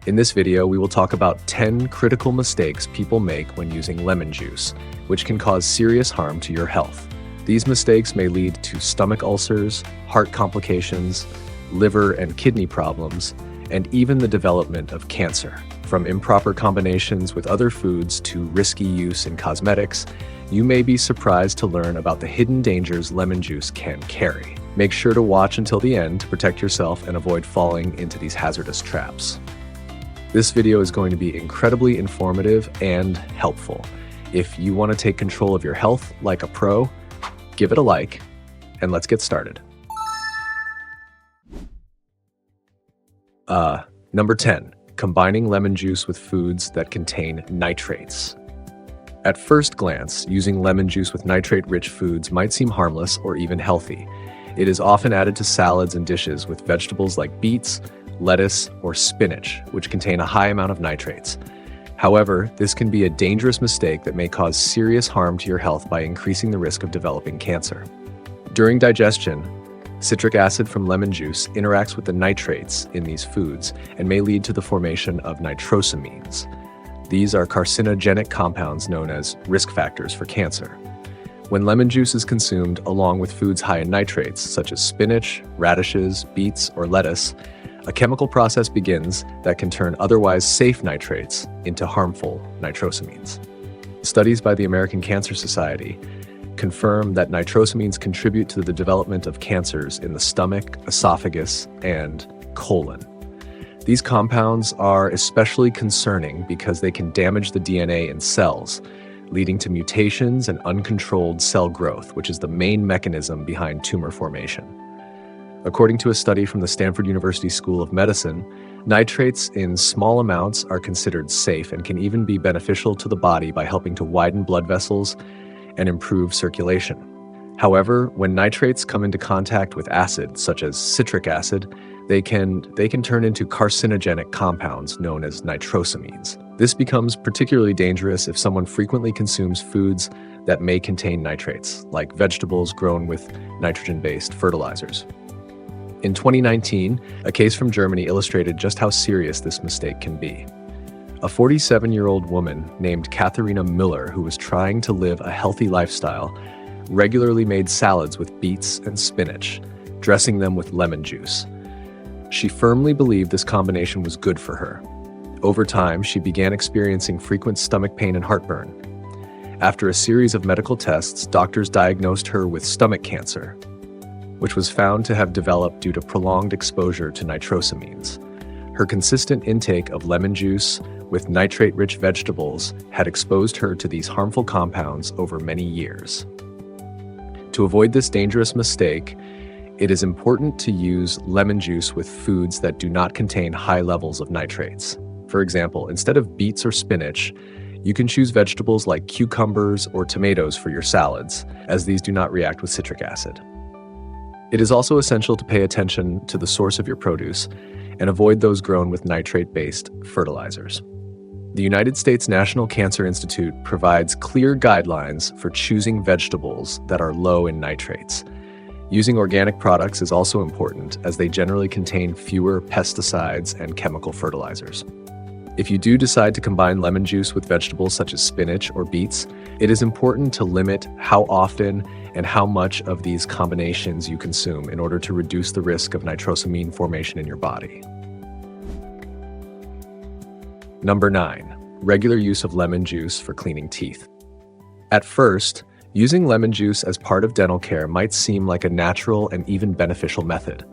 In this video, we will talk about 10 critical mistakes people make when using lemon juice, which can cause serious harm to your health. These mistakes may lead to stomach ulcers, heart complications, liver and kidney problems, and even the development of cancer. From improper combinations with other foods to risky use in cosmetics, you may be surprised to learn about the hidden dangers lemon juice can carry. Make sure to watch until the end to protect yourself and avoid falling into these hazardous traps. This video is going to be incredibly informative and helpful. If you want to take control of your health like a pro, give it a like, and let's get started. Number 10, combining lemon juice with foods that contain nitrates. At first glance, using lemon juice with nitrate-rich foods might seem harmless or even healthy. It is often added to salads and dishes with vegetables like beets, lettuce, or spinach, which contain a high amount of nitrates. However, this can be a dangerous mistake that may cause serious harm to your health by increasing the risk of developing cancer. During digestion, citric acid from lemon juice interacts with the nitrates in these foods and may lead to the formation of nitrosamines. These are carcinogenic compounds known as risk factors for cancer. When lemon juice is consumed along with foods high in nitrates, such as spinach, radishes, beets, or lettuce, a chemical process begins that can turn otherwise safe nitrates into harmful nitrosamines. Studies by the American Cancer Society confirm that nitrosamines contribute to the development of cancers in the stomach, esophagus, and colon. These compounds are especially concerning because they can damage the DNA in cells, leading to mutations and uncontrolled cell growth, which is the main mechanism behind tumor formation. According to a study from the Stanford University School of Medicine, nitrates in small amounts are considered safe and can even be beneficial to the body by helping to widen blood vessels and improve circulation. However, when nitrates come into contact with acid, such as citric acid, they can turn into carcinogenic compounds known as nitrosamines. This becomes particularly dangerous if someone frequently consumes foods that may contain nitrates, like vegetables grown with nitrogen-based fertilizers. In 2019, a case from Germany illustrated just how serious this mistake can be. A 47-year-old woman named Katharina Müller, who was trying to live a healthy lifestyle, regularly made salads with beets and spinach, dressing them with lemon juice. She firmly believed this combination was good for her. Over time, she began experiencing frequent stomach pain and heartburn. After a series of medical tests, doctors diagnosed her with stomach cancer, which was found to have developed due to prolonged exposure to nitrosamines. Her consistent intake of lemon juice with nitrate-rich vegetables had exposed her to these harmful compounds over many years. To avoid this dangerous mistake, it is important to use lemon juice with foods that do not contain high levels of nitrates. For example, instead of beets or spinach, you can choose vegetables like cucumbers or tomatoes for your salads, as these do not react with citric acid. It is also essential to pay attention to the source of your produce and avoid those grown with nitrate-based fertilizers. The United States National Cancer Institute provides clear guidelines for choosing vegetables that are low in nitrates. Using organic products is also important, as they generally contain fewer pesticides and chemical fertilizers. If you do decide to combine lemon juice with vegetables such as spinach or beets, it is important to limit how often and how much of these combinations you consume in order to reduce the risk of nitrosamine formation in your body. Number 9, regular use of lemon juice for cleaning teeth. At first, using lemon juice as part of dental care might seem like a natural and even beneficial method.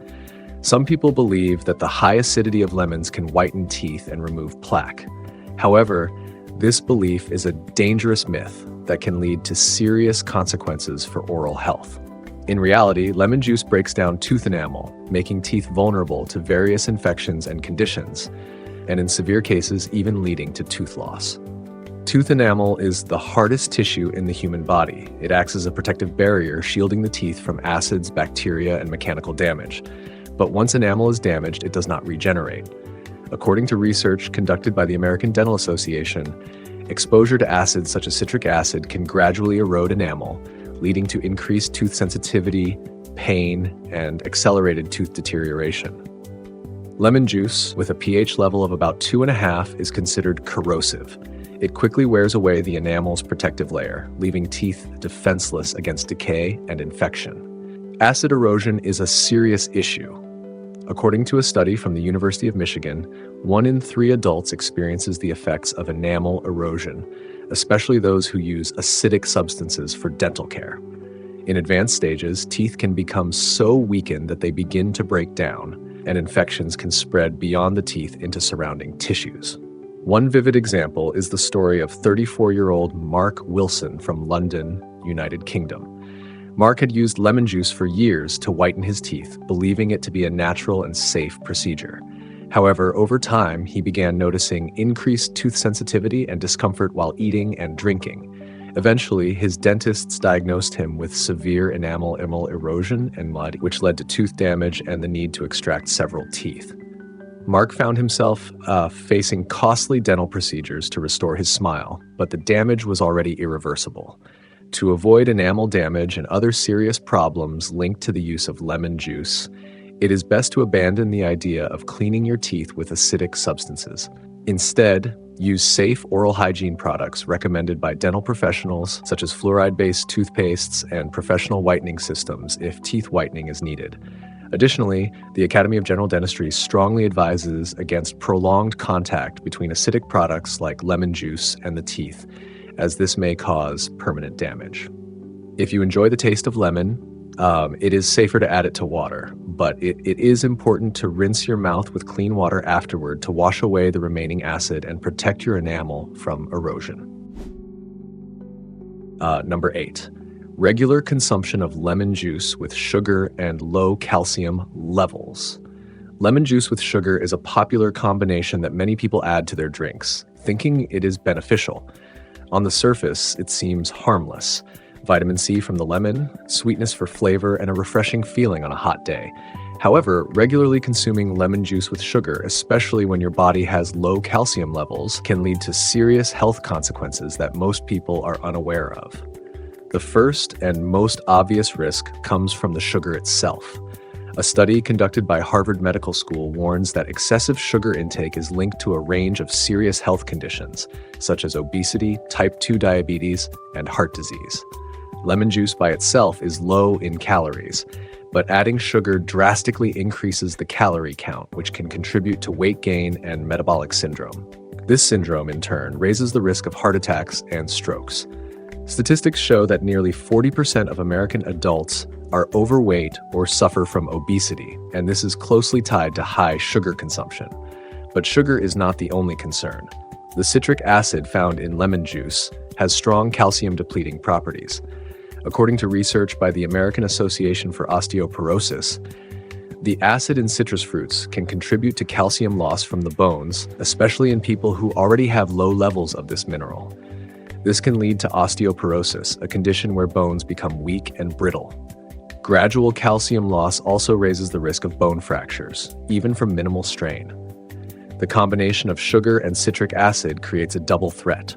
Some people believe that the high acidity of lemons can whiten teeth and remove plaque. However, this belief is a dangerous myth that can lead to serious consequences for oral health. In reality, lemon juice breaks down tooth enamel, making teeth vulnerable to various infections and conditions, and in severe cases, even leading to tooth loss. Tooth enamel is the hardest tissue in the human body. It acts as a protective barrier, shielding the teeth from acids, bacteria, and mechanical damage. But once enamel is damaged, it does not regenerate. According to research conducted by the American Dental Association, exposure to acids such as citric acid can gradually erode enamel, leading to increased tooth sensitivity, pain, and accelerated tooth deterioration. Lemon juice with a pH level of about 2.5 is considered corrosive. It quickly wears away the enamel's protective layer, leaving teeth defenseless against decay and infection. Acid erosion is a serious issue. According to a study from the University of Michigan, 1 in 3 adults experiences the effects of enamel erosion, especially those who use acidic substances for dental care. In advanced stages, teeth can become so weakened that they begin to break down, and infections can spread beyond the teeth into surrounding tissues. One vivid example is the story of 34-year-old Mark Wilson from London, United Kingdom. Mark had used lemon juice for years to whiten his teeth, believing it to be a natural and safe procedure. However, over time, he began noticing increased tooth sensitivity and discomfort while eating and drinking. Eventually, his dentists diagnosed him with severe enamel erosion and mud, which led to tooth damage and the need to extract several teeth. Mark found himself facing costly dental procedures to restore his smile, but the damage was already irreversible. To avoid enamel damage and other serious problems linked to the use of lemon juice, it is best to abandon the idea of cleaning your teeth with acidic substances. Instead, use safe oral hygiene products recommended by dental professionals, such as fluoride-based toothpastes and professional whitening systems if teeth whitening is needed. Additionally, the Academy of General Dentistry strongly advises against prolonged contact between acidic products like lemon juice and the teeth, as this may cause permanent damage. If you enjoy the taste of lemon, it is safer to add it to water, but it is important to rinse your mouth with clean water afterward to wash away the remaining acid and protect your enamel from erosion. Number 8. Regular consumption of lemon juice with sugar and low calcium levels. Lemon juice with sugar is a popular combination that many people add to their drinks, thinking it is beneficial. On the surface, it seems harmless. Vitamin C from the lemon, sweetness for flavor, and a refreshing feeling on a hot day. However, regularly consuming lemon juice with sugar, especially when your body has low calcium levels, can lead to serious health consequences that most people are unaware of. The first and most obvious risk comes from the sugar itself. A study conducted by Harvard Medical School warns that excessive sugar intake is linked to a range of serious health conditions, such as obesity, type 2 diabetes, and heart disease. Lemon juice by itself is low in calories, but adding sugar drastically increases the calorie count, which can contribute to weight gain and metabolic syndrome. This syndrome, in turn, raises the risk of heart attacks and strokes. Statistics show that nearly 40% of American adults are overweight or suffer from obesity, and this is closely tied to high sugar consumption. But sugar is not the only concern. The citric acid found in lemon juice has strong calcium-depleting properties. According to research by the American Association for Osteoporosis, the acid in citrus fruits can contribute to calcium loss from the bones, especially in people who already have low levels of this mineral. This can lead to osteoporosis, a condition where bones become weak and brittle. Gradual calcium loss also raises the risk of bone fractures, even from minimal strain. The combination of sugar and citric acid creates a double threat.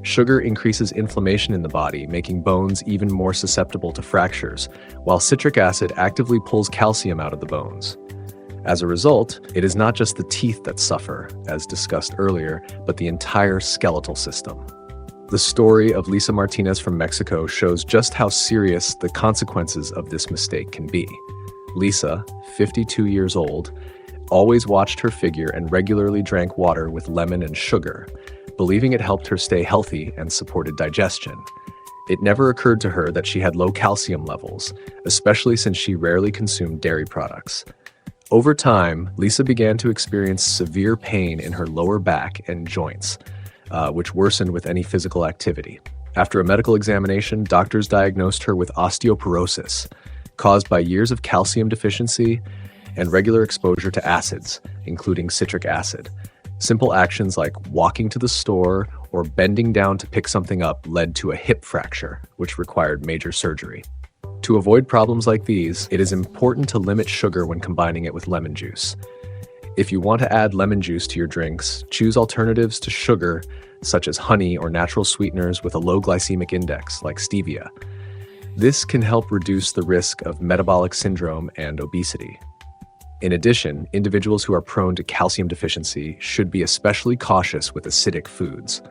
Sugar increases inflammation in the body, making bones even more susceptible to fractures, while citric acid actively pulls calcium out of the bones. As a result, it is not just the teeth that suffer, as discussed earlier, but the entire skeletal system. The story of Lisa Martinez from Mexico shows just how serious the consequences of this mistake can be. Lisa, 52 years old, always watched her figure and regularly drank water with lemon and sugar, believing it helped her stay healthy and supported digestion. It never occurred to her that she had low calcium levels, especially since she rarely consumed dairy products. Over time, Lisa began to experience severe pain in her lower back and joints, which worsened with any physical activity. After a medical examination, doctors diagnosed her with osteoporosis, caused by years of calcium deficiency and regular exposure to acids, including citric acid. Simple actions like walking to the store or bending down to pick something up led to a hip fracture, which required major surgery. To avoid problems like these, it is important to limit sugar when combining it with lemon juice. If you want to add lemon juice to your drinks, choose alternatives to sugar, such as honey or natural sweeteners with a low glycemic index, like stevia. This can help reduce the risk of metabolic syndrome and obesity. In addition, individuals who are prone to calcium deficiency should be especially cautious with acidic foods.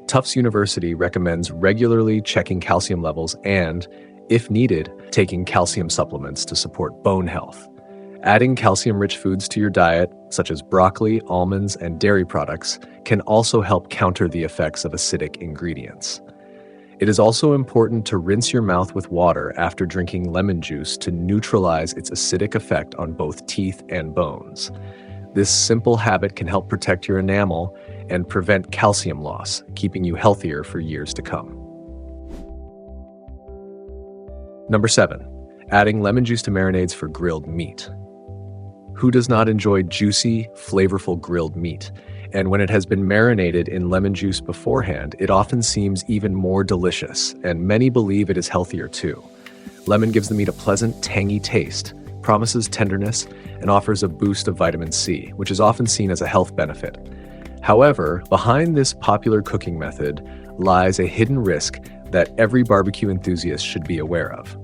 Tufts University recommends regularly checking calcium levels and, if needed, taking calcium supplements to support bone health. Adding calcium-rich foods to your diet, such as broccoli, almonds, and dairy products, can also help counter the effects of acidic ingredients. It is also important to rinse your mouth with water after drinking lemon juice to neutralize its acidic effect on both teeth and bones. This simple habit can help protect your enamel and prevent calcium loss, keeping you healthier for years to come. Number 7. Adding lemon juice to marinades for grilled meat. Who does not enjoy juicy, flavorful grilled meat? And when it has been marinated in lemon juice beforehand, it often seems even more delicious, and many believe it is healthier too. Lemon gives the meat a pleasant, tangy taste, promises tenderness, and offers a boost of vitamin C, which is often seen as a health benefit. However, behind this popular cooking method lies a hidden risk that every barbecue enthusiast should be aware of.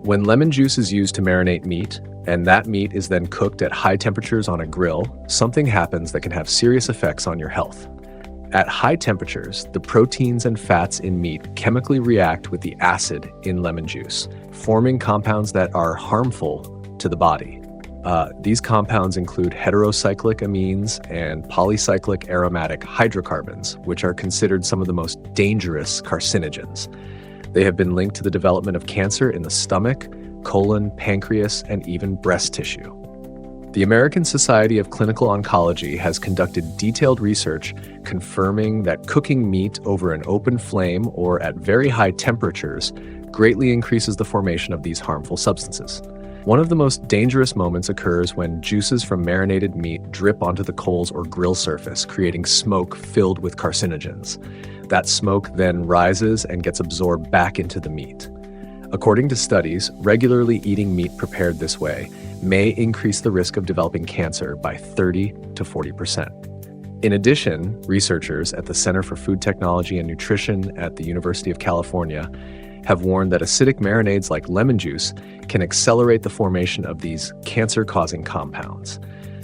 When lemon juice is used to marinate meat, and that meat is then cooked at high temperatures on a grill, something happens that can have serious effects on your health. At high temperatures, the proteins and fats in meat chemically react with the acid in lemon juice, forming compounds that are harmful to the body. These compounds include heterocyclic amines and polycyclic aromatic hydrocarbons, which are considered some of the most dangerous carcinogens. They have been linked to the development of cancer in the stomach, colon, pancreas, and even breast tissue. The American Society of Clinical Oncology has conducted detailed research confirming that cooking meat over an open flame or at very high temperatures greatly increases the formation of these harmful substances. One of the most dangerous moments occurs when juices from marinated meat drip onto the coals or grill surface, creating smoke filled with carcinogens. That smoke then rises and gets absorbed back into the meat. According to studies, regularly eating meat prepared this way may increase the risk of developing cancer by 30 to 40%. In addition, researchers at the Center for Food Technology and Nutrition at the University of California have warned that acidic marinades like lemon juice can accelerate the formation of these cancer-causing compounds.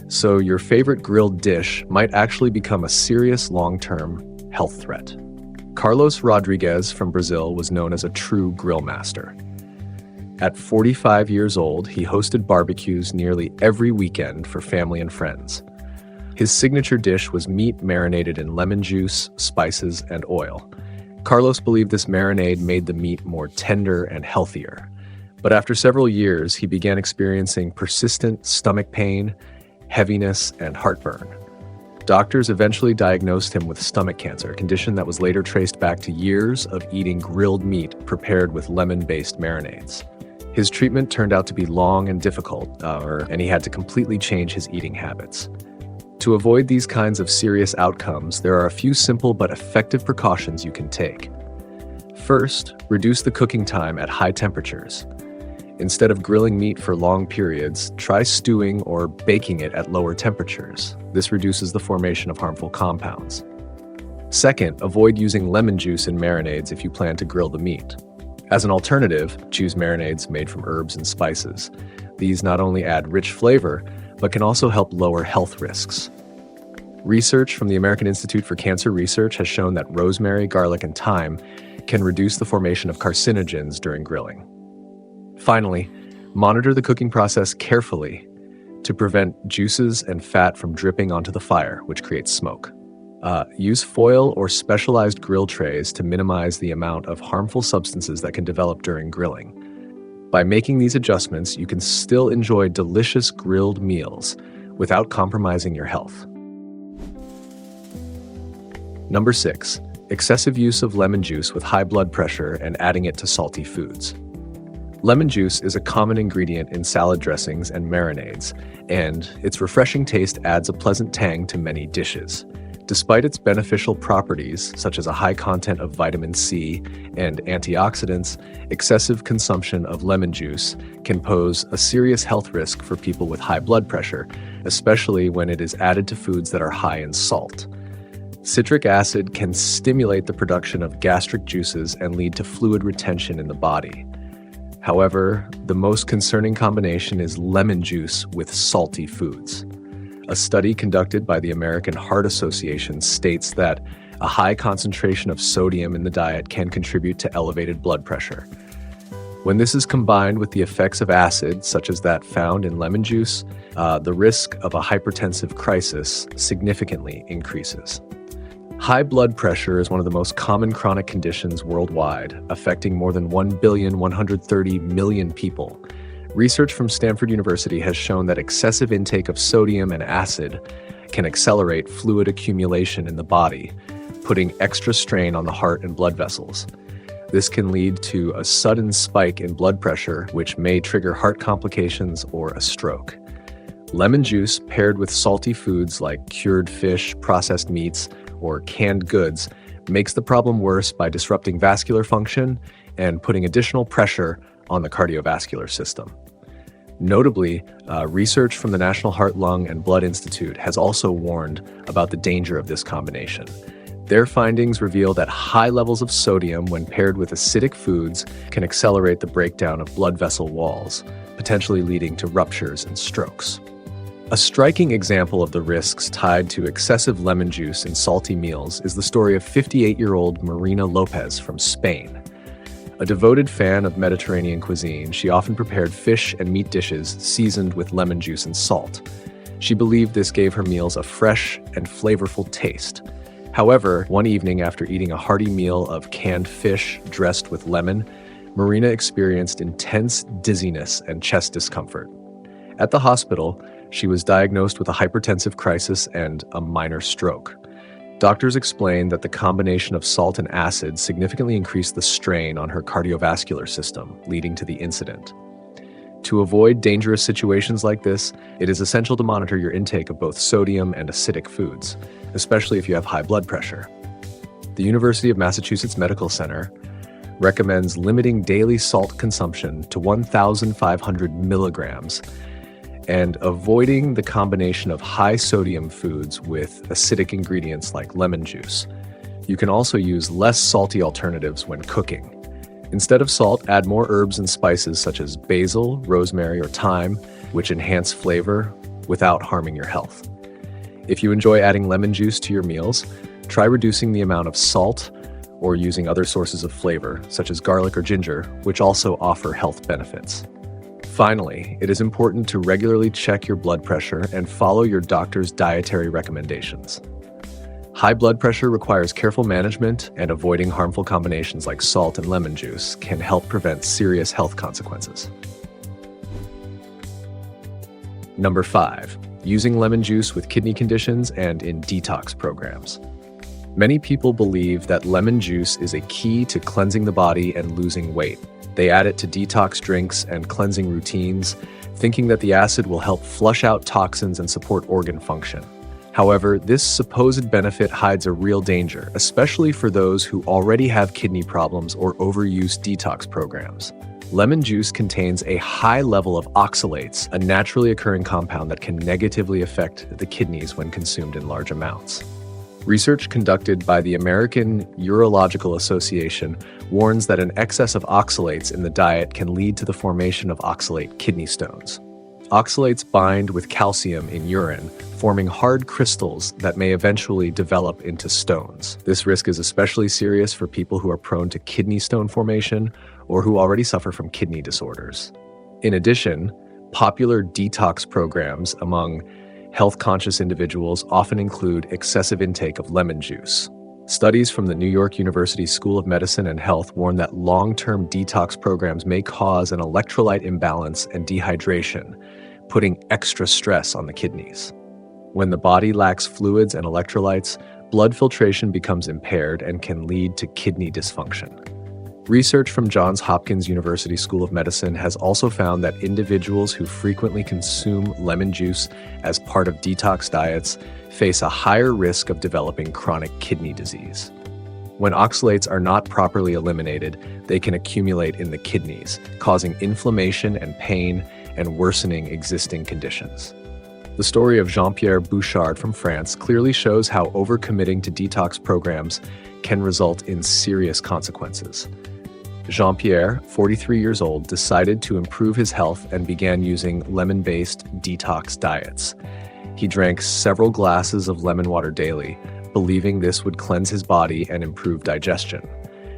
So your favorite grilled dish might actually become a serious long-term health threat. Carlos Rodriguez from Brazil was known as a true grill master. At 45 years old, he hosted barbecues nearly every weekend for family and friends. His signature dish was meat marinated in lemon juice, spices, and oil. Carlos believed this marinade made the meat more tender and healthier. But after several years, he began experiencing persistent stomach pain, heaviness, and heartburn. Doctors eventually diagnosed him with stomach cancer, a condition that was later traced back to years of eating grilled meat prepared with lemon-based marinades. His treatment turned out to be long and difficult, and he had to completely change his eating habits. To avoid these kinds of serious outcomes, there are a few simple but effective precautions you can take. First, reduce the cooking time at high temperatures. Instead of grilling meat for long periods, try stewing or baking it at lower temperatures. This reduces the formation of harmful compounds. Second, avoid using lemon juice in marinades if you plan to grill the meat. As an alternative, choose marinades made from herbs and spices. These not only add rich flavor, but can also help lower health risks. Research from the American Institute for Cancer Research has shown that rosemary, garlic, and thyme can reduce the formation of carcinogens during grilling. Finally, monitor the cooking process carefully to prevent juices and fat from dripping onto the fire, which creates smoke. Use foil or specialized grill trays to minimize the amount of harmful substances that can develop during grilling. By making these adjustments, you can still enjoy delicious grilled meals without compromising your health. Number 6, excessive use of lemon juice with high blood pressure and adding it to salty foods. Lemon juice is a common ingredient in salad dressings and marinades, and its refreshing taste adds a pleasant tang to many dishes. Despite its beneficial properties, such as a high content of vitamin C and antioxidants, excessive consumption of lemon juice can pose a serious health risk for people with high blood pressure, especially when it is added to foods that are high in salt. Citric acid can stimulate the production of gastric juices and lead to fluid retention in the body. However, the most concerning combination is lemon juice with salty foods. A study conducted by the American Heart Association states that a high concentration of sodium in the diet can contribute to elevated blood pressure. When this is combined with the effects of acid, such as that found in lemon juice, the risk of a hypertensive crisis significantly increases. High blood pressure is one of the most common chronic conditions worldwide, affecting more than 1,130,000,000 people. Research from Stanford University has shown that excessive intake of sodium and acid can accelerate fluid accumulation in the body, putting extra strain on the heart and blood vessels. This can lead to a sudden spike in blood pressure, which may trigger heart complications or a stroke. Lemon juice paired with salty foods like cured fish, processed meats, or canned goods makes the problem worse by disrupting vascular function and putting additional pressure on the cardiovascular system. Notably, research from the National Heart, Lung, and Blood Institute has also warned about the danger of this combination. Their findings reveal that high levels of sodium when paired with acidic foods can accelerate the breakdown of blood vessel walls, potentially leading to ruptures and strokes. A striking example of the risks tied to excessive lemon juice in salty meals is the story of 58-year-old Marina Lopez from Spain. A devoted fan of Mediterranean cuisine, she often prepared fish and meat dishes seasoned with lemon juice and salt. She believed this gave her meals a fresh and flavorful taste. However, one evening after eating a hearty meal of canned fish dressed with lemon, Marina experienced intense dizziness and chest discomfort. At the hospital, she was diagnosed with a hypertensive crisis and a minor stroke. Doctors explained that the combination of salt and acid significantly increased the strain on her cardiovascular system, leading to the incident. To avoid dangerous situations like this, it is essential to monitor your intake of both sodium and acidic foods, especially if you have high blood pressure. The University of Massachusetts Medical Center recommends limiting daily salt consumption to 1,500 milligrams and avoiding the combination of high sodium foods with acidic ingredients like lemon juice. You can also use less salty alternatives when cooking. Instead of salt, add more herbs and spices such as basil, rosemary, or thyme, which enhance flavor without harming your health. If you enjoy adding lemon juice to your meals, try reducing the amount of salt or using other sources of flavor, such as garlic or ginger, which also offer health benefits. Finally, it is important to regularly check your blood pressure and follow your doctor's dietary recommendations. High blood pressure requires careful management, and avoiding harmful combinations like salt and lemon juice can help prevent serious health consequences. Number 5. Using lemon juice with kidney conditions and in detox programs. Many people believe that lemon juice is a key to cleansing the body and losing weight. They add it to detox drinks and cleansing routines, thinking that the acid will help flush out toxins and support organ function. However, this supposed benefit hides a real danger, especially for those who already have kidney problems or overuse detox programs. Lemon juice contains a high level of oxalates, a naturally occurring compound that can negatively affect the kidneys when consumed in large amounts. Research conducted by the American Urological Association warns that an excess of oxalates in the diet can lead to the formation of oxalate kidney stones. Oxalates bind with calcium in urine, forming hard crystals that may eventually develop into stones. This risk is especially serious for people who are prone to kidney stone formation or who already suffer from kidney disorders. In addition, popular detox programs among health-conscious individuals often include excessive intake of lemon juice. Studies from the New York University School of Medicine and Health warn that long-term detox programs may cause an electrolyte imbalance and dehydration, putting extra stress on the kidneys. When the body lacks fluids and electrolytes, blood filtration becomes impaired and can lead to kidney dysfunction. Research from Johns Hopkins University School of Medicine has also found that individuals who frequently consume lemon juice as part of detox diets face a higher risk of developing chronic kidney disease. When oxalates are not properly eliminated, they can accumulate in the kidneys, causing inflammation and pain and worsening existing conditions. The story of Jean-Pierre Bouchard from France clearly shows how overcommitting to detox programs can result in serious consequences. Jean-Pierre, 43 years old, decided to improve his health and began using lemon-based detox diets. He drank several glasses of lemon water daily, believing this would cleanse his body and improve digestion.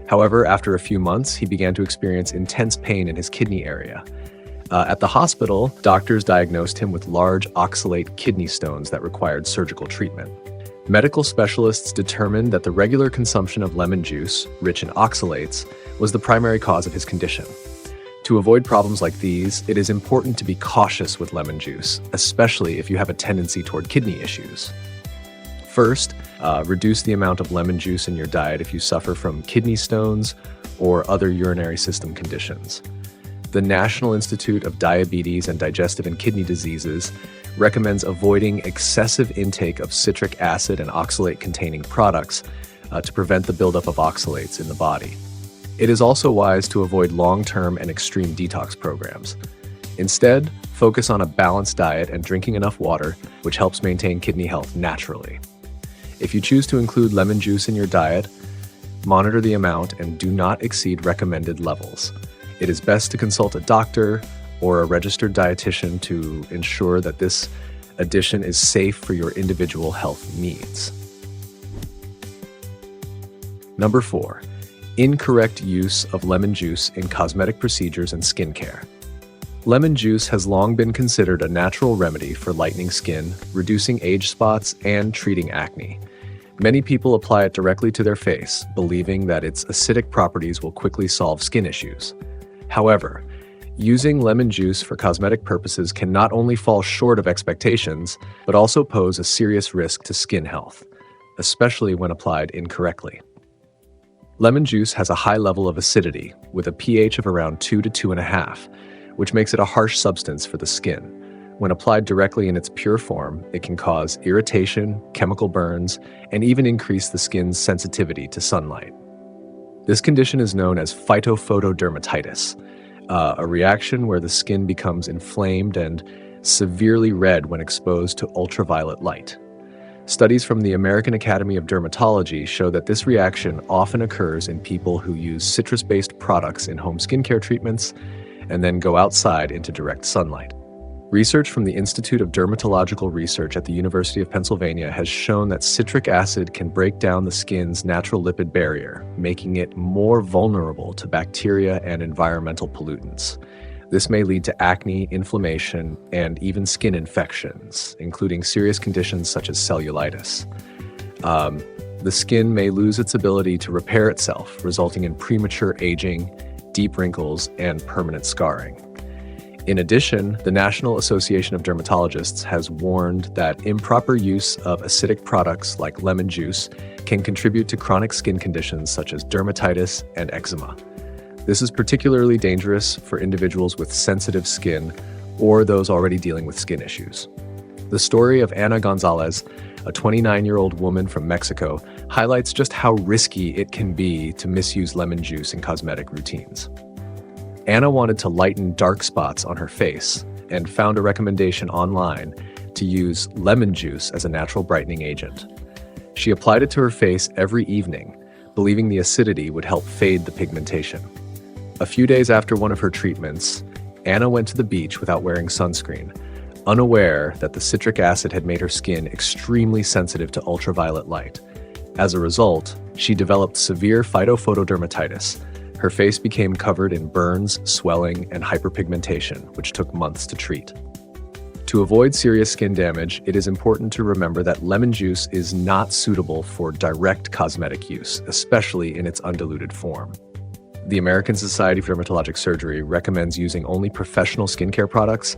However, after a few months, he began to experience intense pain in his kidney area. At the hospital, doctors diagnosed him with large oxalate kidney stones that required surgical treatment. Medical specialists determined that the regular consumption of lemon juice, rich in oxalates, was the primary cause of his condition. To avoid problems like these, it is important to be cautious with lemon juice, especially if you have a tendency toward kidney issues. First, reduce the amount of lemon juice in your diet if you suffer from kidney stones or other urinary system conditions. The National Institute of Diabetes and Digestive and Kidney Diseases recommends avoiding excessive intake of citric acid and oxalate-containing products to prevent the buildup of oxalates in the body. It is also wise to avoid long-term and extreme detox programs. Instead, focus on a balanced diet and drinking enough water, which helps maintain kidney health naturally. If you choose to include lemon juice in your diet, monitor the amount and do not exceed recommended levels. It is best to consult a doctor or a registered dietitian to ensure that this addition is safe for your individual health needs. Number 4, incorrect use of lemon juice in cosmetic procedures and skincare. Lemon juice has long been considered a natural remedy for lightening skin, reducing age spots, and treating acne. Many people apply it directly to their face, believing that its acidic properties will quickly solve skin issues. However, using lemon juice for cosmetic purposes can not only fall short of expectations, but also pose a serious risk to skin health, especially when applied incorrectly. Lemon juice has a high level of acidity, with a pH of around 2 to 2.5, which makes it a harsh substance for the skin. When applied directly in its pure form, it can cause irritation, chemical burns, and even increase the skin's sensitivity to sunlight. This condition is known as phytophotodermatitis, a reaction where the skin becomes inflamed and severely red when exposed to ultraviolet light. Studies from the American Academy of Dermatology show that this reaction often occurs in people who use citrus-based products in home skincare treatments and then go outside into direct sunlight. Research from the Institute of Dermatological Research at the University of Pennsylvania has shown that citric acid can break down the skin's natural lipid barrier, making it more vulnerable to bacteria and environmental pollutants. This may lead to acne, inflammation, and even skin infections, including serious conditions such as cellulitis. The skin may lose its ability to repair itself, resulting in premature aging, deep wrinkles, and permanent scarring. In addition, the National Association of Dermatologists has warned that improper use of acidic products like lemon juice can contribute to chronic skin conditions such as dermatitis and eczema. This is particularly dangerous for individuals with sensitive skin or those already dealing with skin issues. The story of Ana Gonzalez, a 29-year-old woman from Mexico, highlights just how risky it can be to misuse lemon juice in cosmetic routines. Anna wanted to lighten dark spots on her face and found a recommendation online to use lemon juice as a natural brightening agent. She applied it to her face every evening, believing the acidity would help fade the pigmentation. A few days after one of her treatments, Anna went to the beach without wearing sunscreen, unaware that the citric acid had made her skin extremely sensitive to ultraviolet light. As a result, she developed severe phytophotodermatitis. Her face became covered in burns, swelling, and hyperpigmentation, which took months to treat. To avoid serious skin damage, it is important to remember that lemon juice is not suitable for direct cosmetic use, especially in its undiluted form. The American Society for Dermatologic Surgery recommends using only professional skincare products,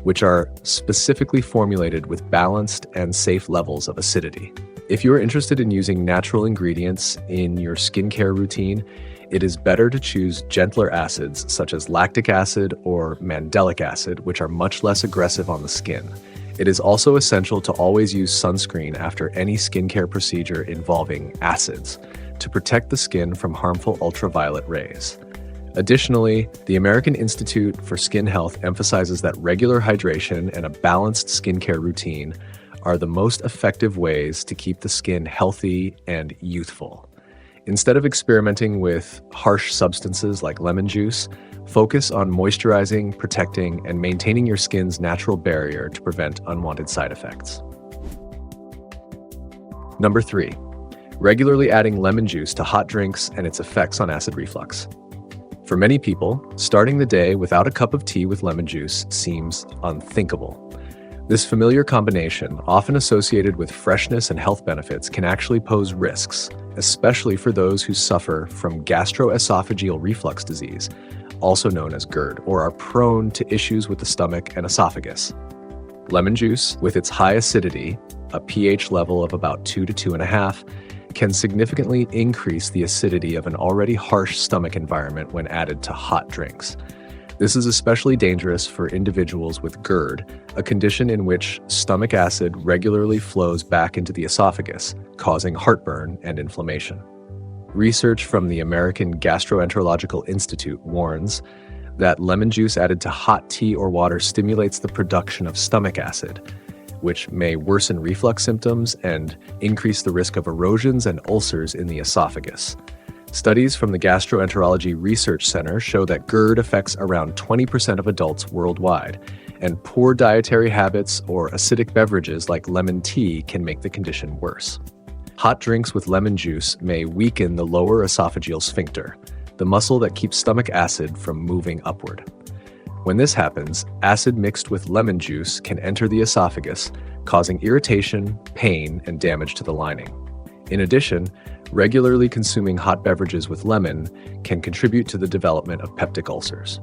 which are specifically formulated with balanced and safe levels of acidity. If you are interested in using natural ingredients in your skincare routine, it is better to choose gentler acids such as lactic acid or mandelic acid, which are much less aggressive on the skin. It is also essential to always use sunscreen after any skincare procedure involving acids to protect the skin from harmful ultraviolet rays. Additionally, the American Institute for Skin Health emphasizes that regular hydration and a balanced skincare routine are the most effective ways to keep the skin healthy and youthful. Instead of experimenting with harsh substances like lemon juice, focus on moisturizing, protecting, and maintaining your skin's natural barrier to prevent unwanted side effects. Number 3. Regularly adding lemon juice to hot drinks and its effects on acid reflux. For many people, starting the day without a cup of tea with lemon juice seems unthinkable. This familiar combination, often associated with freshness and health benefits, can actually pose risks, especially for those who suffer from gastroesophageal reflux disease, also known as GERD, or are prone to issues with the stomach and esophagus. Lemon juice, with its high acidity, a pH level of about 2 to 2.5, can significantly increase the acidity of an already harsh stomach environment when added to hot drinks. This is especially dangerous for individuals with GERD, a condition in which stomach acid regularly flows back into the esophagus, causing heartburn and inflammation. Research from the American Gastroenterological Institute warns that lemon juice added to hot tea or water stimulates the production of stomach acid, which may worsen reflux symptoms and increase the risk of erosions and ulcers in the esophagus. Studies from the Gastroenterology Research Center show that GERD affects around 20% of adults worldwide, and poor dietary habits or acidic beverages like lemon tea can make the condition worse. Hot drinks with lemon juice may weaken the lower esophageal sphincter, the muscle that keeps stomach acid from moving upward. When this happens, acid mixed with lemon juice can enter the esophagus, causing irritation, pain, and damage to the lining. In addition, regularly consuming hot beverages with lemon can contribute to the development of peptic ulcers.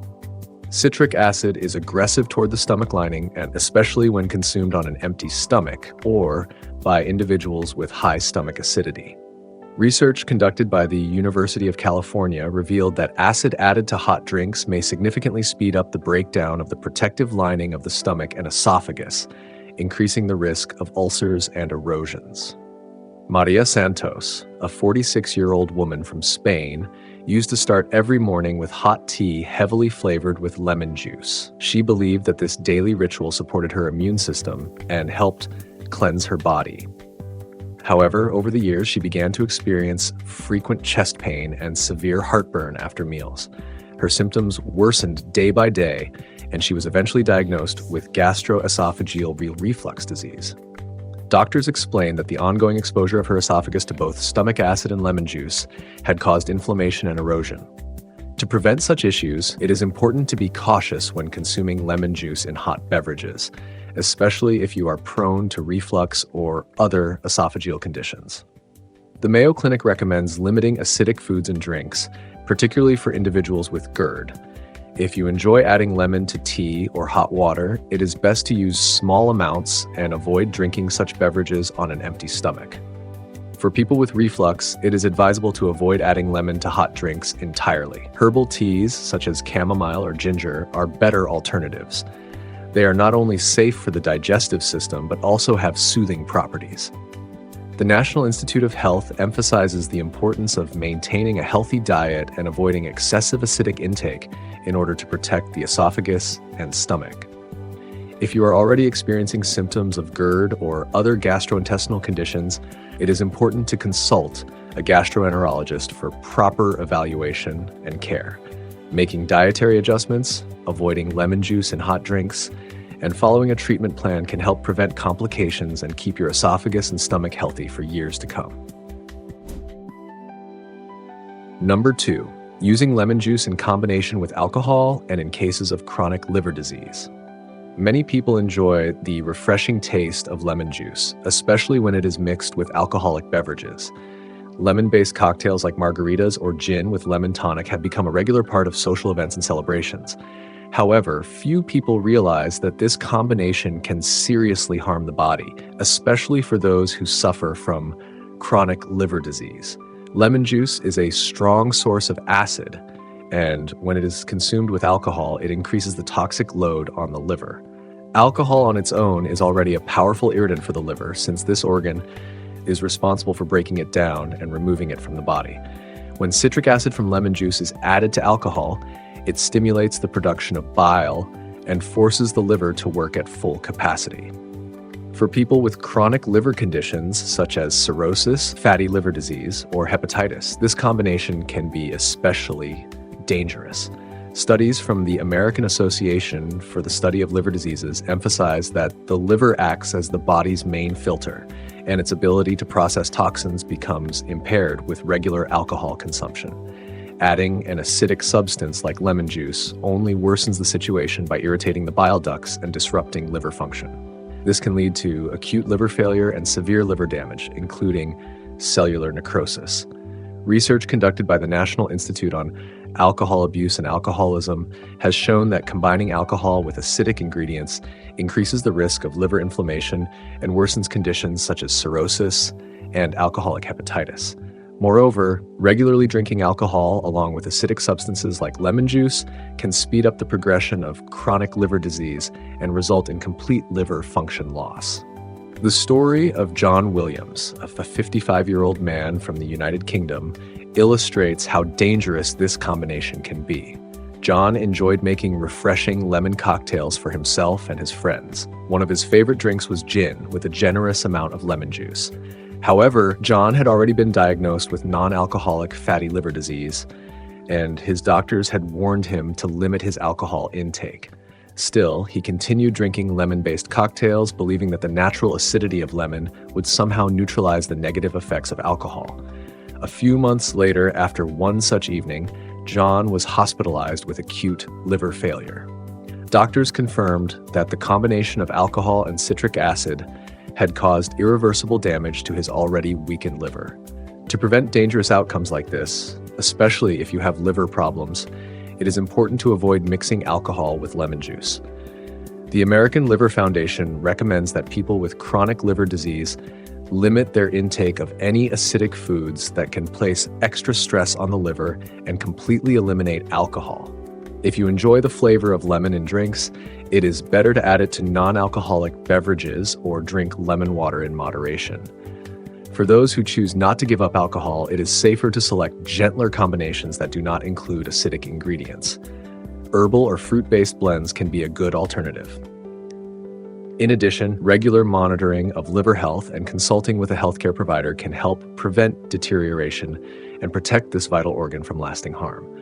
Citric acid is aggressive toward the stomach lining, and especially when consumed on an empty stomach or by individuals with high stomach acidity. Research conducted by the University of California revealed that acid added to hot drinks may significantly speed up the breakdown of the protective lining of the stomach and esophagus, increasing the risk of ulcers and erosions. Maria Santos, a 46-year-old woman from Spain, used to start every morning with hot tea heavily flavored with lemon juice. She believed that this daily ritual supported her immune system and helped cleanse her body. However, over the years, she began to experience frequent chest pain and severe heartburn after meals. Her symptoms worsened day by day, and she was eventually diagnosed with gastroesophageal reflux disease. Doctors explained that the ongoing exposure of her esophagus to both stomach acid and lemon juice had caused inflammation and erosion. To prevent such issues, it is important to be cautious when consuming lemon juice in hot beverages, especially if you are prone to reflux or other esophageal conditions. The Mayo Clinic recommends limiting acidic foods and drinks, particularly for individuals with GERD. If you enjoy adding lemon to tea or hot water, it is best to use small amounts and avoid drinking such beverages on an empty stomach. For people with reflux, it is advisable to avoid adding lemon to hot drinks entirely. Herbal teas, such as chamomile or ginger, are better alternatives. They are not only safe for the digestive system, but also have soothing properties. The National Institute of Health emphasizes the importance of maintaining a healthy diet and avoiding excessive acidic intake in order to protect the esophagus and stomach. If you are already experiencing symptoms of GERD or other gastrointestinal conditions, it is important to consult a gastroenterologist for proper evaluation and care. Making dietary adjustments, avoiding lemon juice in hot drinks, and following a treatment plan can help prevent complications and keep your esophagus and stomach healthy for years to come. Number 2, using lemon juice in combination with alcohol and in cases of chronic liver disease. Many people enjoy the refreshing taste of lemon juice, especially when it is mixed with alcoholic beverages. Lemon-based cocktails like margaritas or gin with lemon tonic have become a regular part of social events and celebrations. However, few people realize that this combination can seriously harm the body, especially for those who suffer from chronic liver disease. Lemon juice is a strong source of acid, and when it is consumed with alcohol, it increases the toxic load on the liver. Alcohol on its own is already a powerful irritant for the liver, since this organ is responsible for breaking it down and removing it from the body. When citric acid from lemon juice is added to alcohol, it stimulates the production of bile and forces the liver to work at full capacity. For people with chronic liver conditions such as cirrhosis, fatty liver disease, or hepatitis, this combination can be especially dangerous. Studies from the American Association for the Study of Liver Diseases emphasize that the liver acts as the body's main filter, and its ability to process toxins becomes impaired with regular alcohol consumption. Adding an acidic substance like lemon juice only worsens the situation by irritating the bile ducts and disrupting liver function. This can lead to acute liver failure and severe liver damage, including cellular necrosis. Research conducted by the National Institute on Alcohol Abuse and Alcoholism has shown that combining alcohol with acidic ingredients increases the risk of liver inflammation and worsens conditions such as cirrhosis and alcoholic hepatitis. Moreover, regularly drinking alcohol along with acidic substances like lemon juice can speed up the progression of chronic liver disease and result in complete liver function loss. The story of John Williams, a 55-year-old man from the United Kingdom, illustrates how dangerous this combination can be. John enjoyed making refreshing lemon cocktails for himself and his friends. One of his favorite drinks was gin with a generous amount of lemon juice. However, John had already been diagnosed with non-alcoholic fatty liver disease, and his doctors had warned him to limit his alcohol intake. Still, he continued drinking lemon-based cocktails, believing that the natural acidity of lemon would somehow neutralize the negative effects of alcohol. A few months later, after one such evening, John was hospitalized with acute liver failure. Doctors confirmed that the combination of alcohol and citric acid had caused irreversible damage to his already weakened liver. To prevent dangerous outcomes like this, especially if you have liver problems, it is important to avoid mixing alcohol with lemon juice. The American Liver Foundation recommends that people with chronic liver disease limit their intake of any acidic foods that can place extra stress on the liver and completely eliminate alcohol. If you enjoy the flavor of lemon in drinks, it is better to add it to non-alcoholic beverages or drink lemon water in moderation. For those who choose not to give up alcohol, it is safer to select gentler combinations that do not include acidic ingredients. Herbal or fruit-based blends can be a good alternative. In addition, regular monitoring of liver health and consulting with a healthcare provider can help prevent deterioration and protect this vital organ from lasting harm.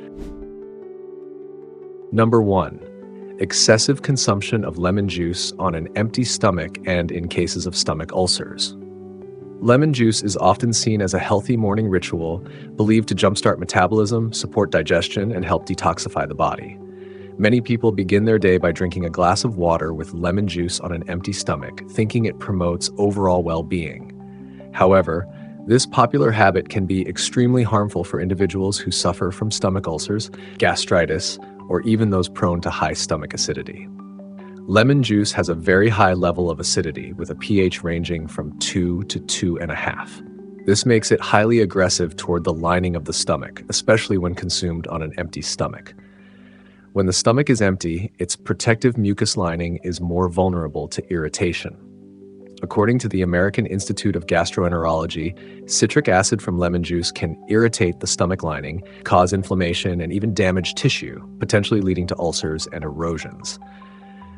Number 1. Excessive consumption of lemon juice on an empty stomach and in cases of stomach ulcers. Lemon juice is often seen as a healthy morning ritual, believed to jumpstart metabolism, support digestion, and help detoxify the body. Many people begin their day by drinking a glass of water with lemon juice on an empty stomach, thinking it promotes overall well-being. However, this popular habit can be extremely harmful for individuals who suffer from stomach ulcers, gastritis, or even those prone to high stomach acidity. Lemon juice has a very high level of acidity, with a pH ranging from 2 to 2.5. This makes it highly aggressive toward the lining of the stomach, especially when consumed on an empty stomach. When the stomach is empty, its protective mucus lining is more vulnerable to irritation. According to the American Institute of Gastroenterology, citric acid from lemon juice can irritate the stomach lining, cause inflammation, and even damage tissue, potentially leading to ulcers and erosions.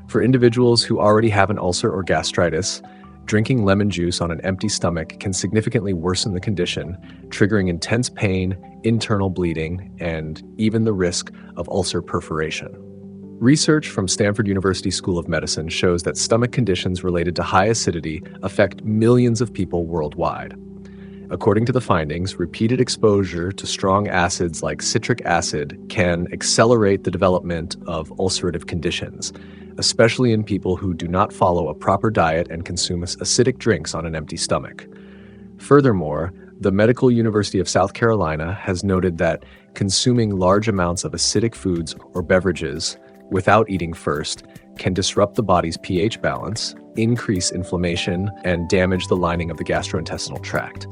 For individuals who already have an ulcer or gastritis, drinking lemon juice on an empty stomach can significantly worsen the condition, triggering intense pain, internal bleeding, and even the risk of ulcer perforation. Research from Stanford University School of Medicine shows that stomach conditions related to high acidity affect millions of people worldwide. According to the findings, repeated exposure to strong acids like citric acid can accelerate the development of ulcerative conditions, especially in people who do not follow a proper diet and consume acidic drinks on an empty stomach. Furthermore, the Medical University of South Carolina has noted that consuming large amounts of acidic foods or beverages without eating first can disrupt the body's pH balance, increase inflammation, and damage the lining of the gastrointestinal tract.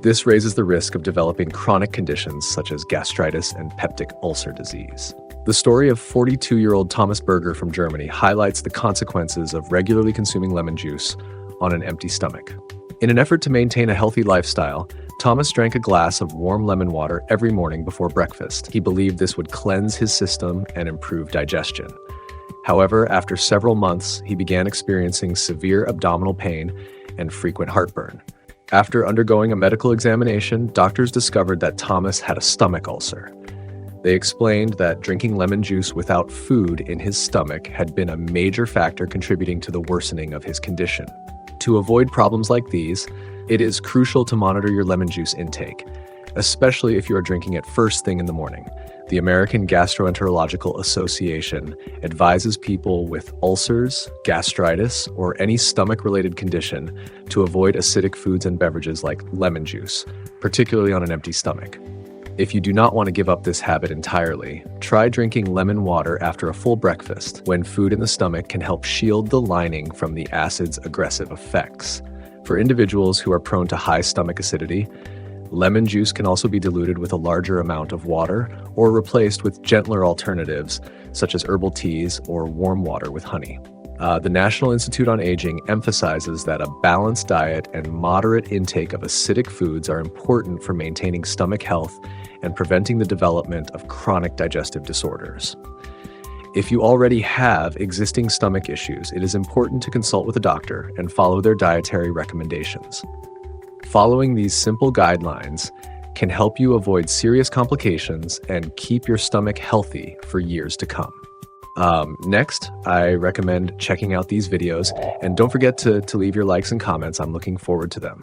This raises the risk of developing chronic conditions such as gastritis and peptic ulcer disease. The story of 42-year-old Thomas Berger from Germany highlights the consequences of regularly consuming lemon juice on an empty stomach. In an effort to maintain a healthy lifestyle, Thomas drank a glass of warm lemon water every morning before breakfast. He believed this would cleanse his system and improve digestion. However, after several months, he began experiencing severe abdominal pain and frequent heartburn. After undergoing a medical examination, doctors discovered that Thomas had a stomach ulcer. They explained that drinking lemon juice without food in his stomach had been a major factor contributing to the worsening of his condition. To avoid problems like these, it is crucial to monitor your lemon juice intake, especially if you are drinking it first thing in the morning. The American Gastroenterological Association advises people with ulcers, gastritis, or any stomach-related condition to avoid acidic foods and beverages like lemon juice, particularly on an empty stomach. If you do not want to give up this habit entirely, try drinking lemon water after a full breakfast, when food in the stomach can help shield the lining from the acid's aggressive effects. For individuals who are prone to high stomach acidity, lemon juice can also be diluted with a larger amount of water or replaced with gentler alternatives such as herbal teas or warm water with honey. The National Institute on Aging emphasizes that a balanced diet and moderate intake of acidic foods are important for maintaining stomach health and preventing the development of chronic digestive disorders. If you already have existing stomach issues, it is important to consult with a doctor and follow their dietary recommendations. Following these simple guidelines can help you avoid serious complications and keep your stomach healthy for years to come. Next, I recommend checking out these videos, and don't forget to leave your likes and comments. I'm looking forward to them.